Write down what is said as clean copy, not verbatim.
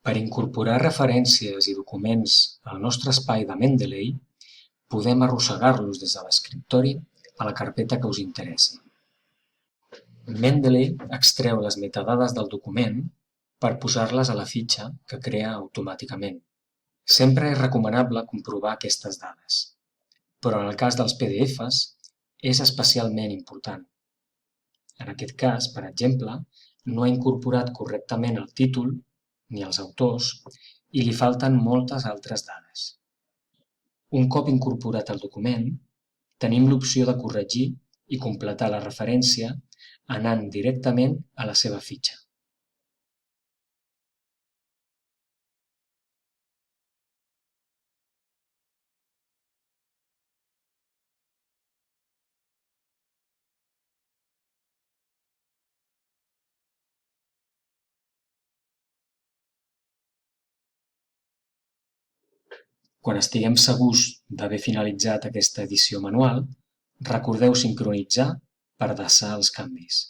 Per incorporar referències i documents al nostre espai de Mendeley, podem arrossegar-los des de l'escriptori a la carpeta que us interessi. Mendeley extreu les metadades del document per posar-les a la fitxa que crea automàticament. Sempre és recomanable comprovar aquestes dades, però en el cas dels PDFs és especialment important. En aquest cas, per exemple, no ha incorporat correctament el títol ni els autors i li falten moltes altres dades. Un cop incorporat el document, tenim l'opció de corregir i completar la referència anant directament a la seva fitxa. Quan estiguem segurs d'haver finalitzat aquesta edició manual, recordeu sincronitzar per desar els canvis.